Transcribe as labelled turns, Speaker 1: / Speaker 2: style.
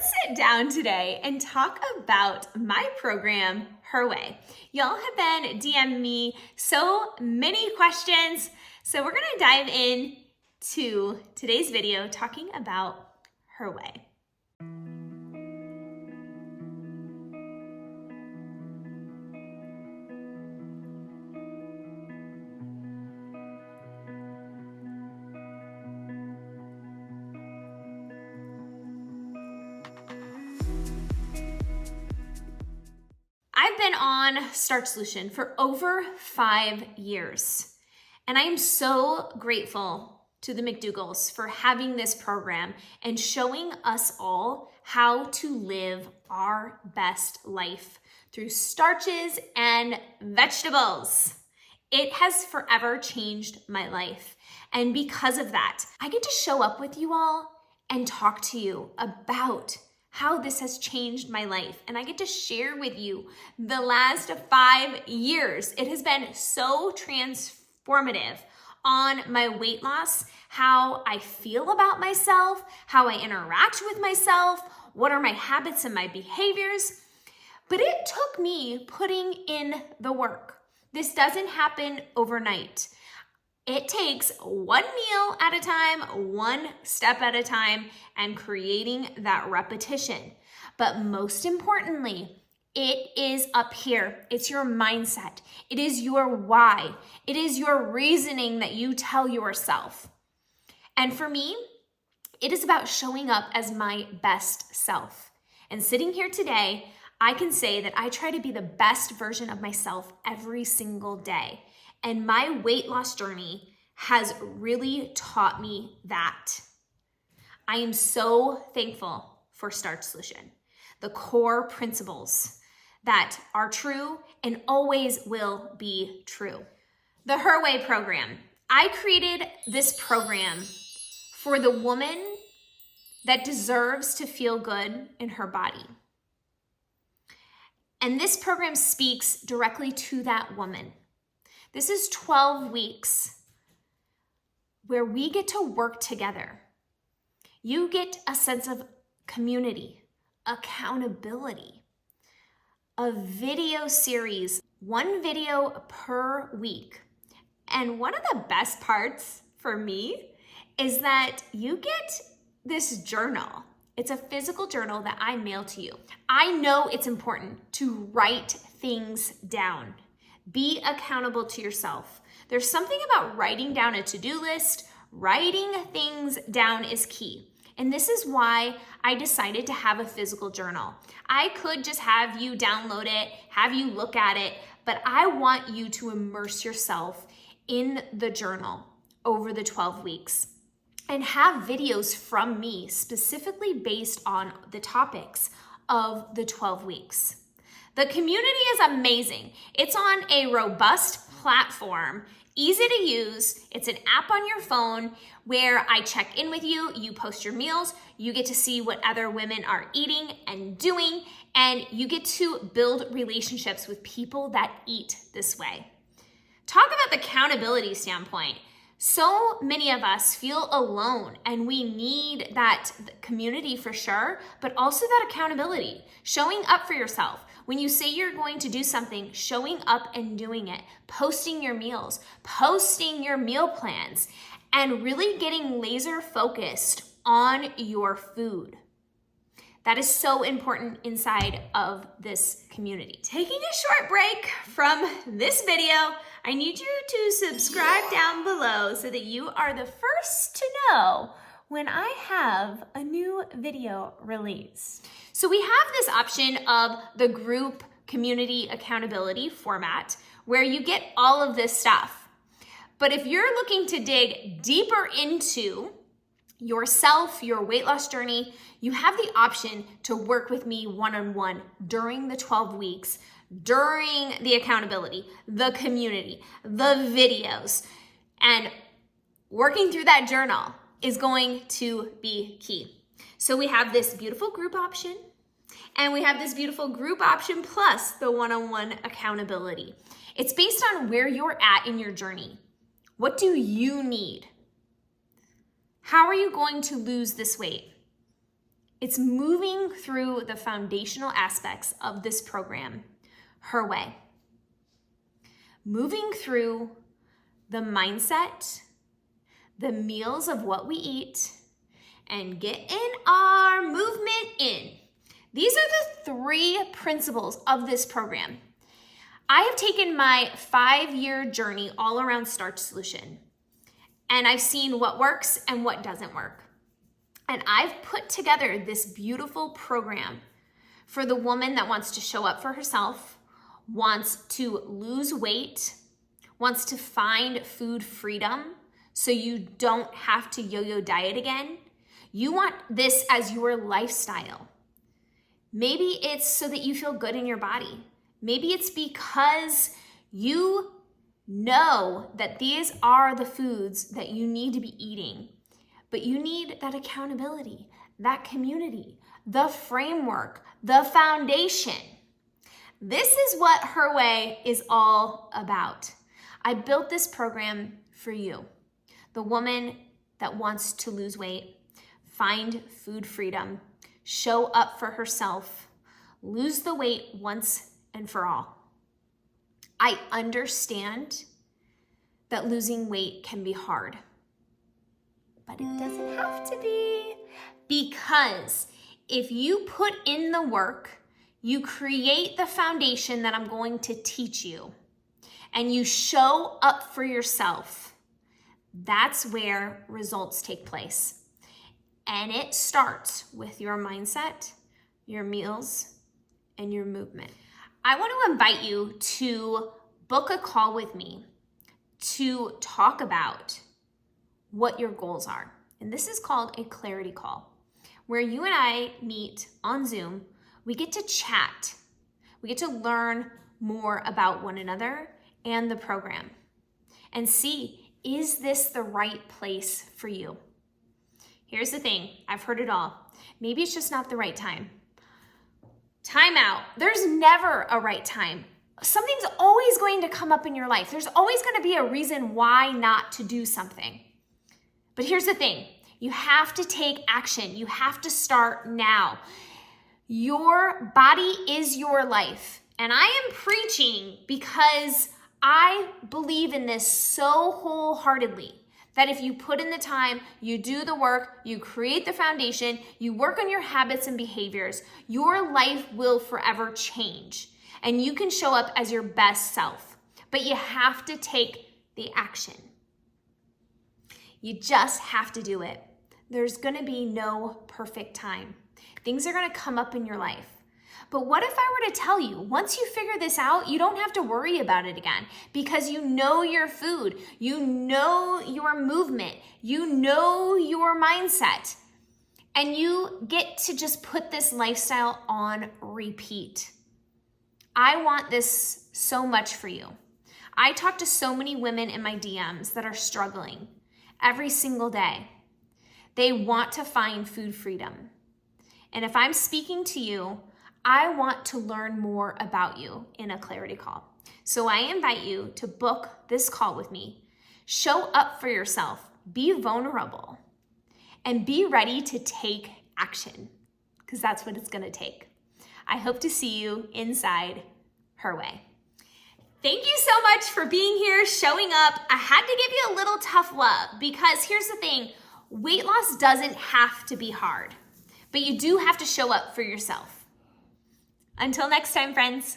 Speaker 1: sit down today and talk about my program, Her Way. Y'all have been DMing me so many questions, so we're gonna dive in to today's video talking about Her Way. I've been on Starch Solution for over 5 years, and I am so grateful to the McDougals for having this program and showing us all how to live our best life through starches and vegetables. It has forever changed my life, and because of that, I get to show up with you all and talk to you about how this has changed my life. And I get to share with you the last 5 years. It has been so transformative on my weight loss, how I feel about myself, how I interact with myself, what are my habits and my behaviors. But it took me putting in the work. This doesn't happen overnight. It takes one meal at a time, one step at a time, and creating that repetition. But most importantly, it is up here. It's your mindset. It is your why. It is your reasoning that you tell yourself. And for me, it is about showing up as my best self. And sitting here today, I can say that I try to be the best version of myself every single day. And my weight loss journey has really taught me that. I am so thankful for Starch Solution, the core principles that are true and always will be true. The Her Way program. I created this program for the woman that deserves to feel good in her body. And this program speaks directly to that woman. This is 12 weeks where we get to work together. You get a sense of community, accountability, a video series, one video per week. And one of the best parts for me is that you get this journal. It's a physical journal that I mail to you. I know it's important to write things down. Be accountable to yourself. There's something about writing down a to-do list. Writing things down is key. And this is why I decided to have a physical journal. I could just have you download it, have you look at it, but I want you to immerse yourself in the journal over the 12 weeks and have videos from me specifically based on the topics of the 12 weeks. The community is amazing. It's on a robust platform, easy to use. It's an app on your phone where I check in with you, you post your meals, you get to see what other women are eating and doing, and you get to build relationships with people that eat this way. Talk about the accountability standpoint. So many of us feel alone and we need that community for sure, but also that accountability, showing up for yourself. When you say you're going to do something, showing up and doing it, posting your meals, posting your meal plans, and really getting laser focused on your food. That is so important inside of this community. Taking a short break from this video, I need you to subscribe down below so that you are the first to know when I have a new video released. So we have this option of the group community accountability format where you get all of this stuff. But if you're looking to dig deeper into yourself, your weight loss journey, you have the option to work with me one-on-one during the 12 weeks, during the accountability, the community, the videos, and working through that journal is going to be key. So we have this beautiful group option, and we have this beautiful group option plus the one-on-one accountability. It's based on where you're at in your journey. What do you need? How are you going to lose this weight? It's moving through the foundational aspects of this program her way. Moving through the mindset, the meals of what we eat, and getting our movement in. These are the 3 principles of this program. I have taken my 5-year journey all around Starch Solution, and I've seen what works and what doesn't work. And I've put together this beautiful program for the woman that wants to show up for herself, wants to lose weight, wants to find food freedom so you don't have to yo-yo diet again. You want this as your lifestyle. Maybe it's so that you feel good in your body. Maybe it's because you know that these are the foods that you need to be eating, but you need that accountability, that community, the framework, the foundation. This is what Her Way is all about. I built this program for you, the woman that wants to lose weight, find food freedom, show up for herself, lose the weight once and for all. I understand that losing weight can be hard, but it doesn't have to be, because if you put in the work, you create the foundation that I'm going to teach you, and you show up for yourself, that's where results take place. And it starts with your mindset, your meals, and your movement. I want to invite you to book a call with me to talk about what your goals are. And this is called a clarity call, where you and I meet on Zoom. We get to chat. We get to learn more about one another and the program and see, is this the right place for you? Here's the thing, I've heard it all. Maybe it's just not the right time. Time out. There's never a right time. Something's always going to come up in your life. There's always going to be a reason why not to do something. But here's the thing, you have to take action. You have to start now. Your body is your life. And I am preaching because I believe in this so wholeheartedly, that if you put in the time, you do the work, you create the foundation, you work on your habits and behaviors, your life will forever change. And you can show up as your best self. But you have to take the action. You just have to do it. There's gonna be no perfect time. Things are gonna come up in your life. But what if I were to tell you, once you figure this out, you don't have to worry about it again, because you know your food, you know your movement, you know your mindset, and you get to just put this lifestyle on repeat. I want this so much for you. I talk to so many women in my DMs that are struggling every single day. They want to find food freedom. And if I'm speaking to you, I want to learn more about you in a clarity call. So I invite you to book this call with me. Show up for yourself, be vulnerable, and be ready to take action, because that's what it's gonna take. I hope to see you inside Her Way. Thank you so much for being here, showing up. I had to give you a little tough love, because here's the thing, weight loss doesn't have to be hard, but you do have to show up for yourself. Until next time, friends.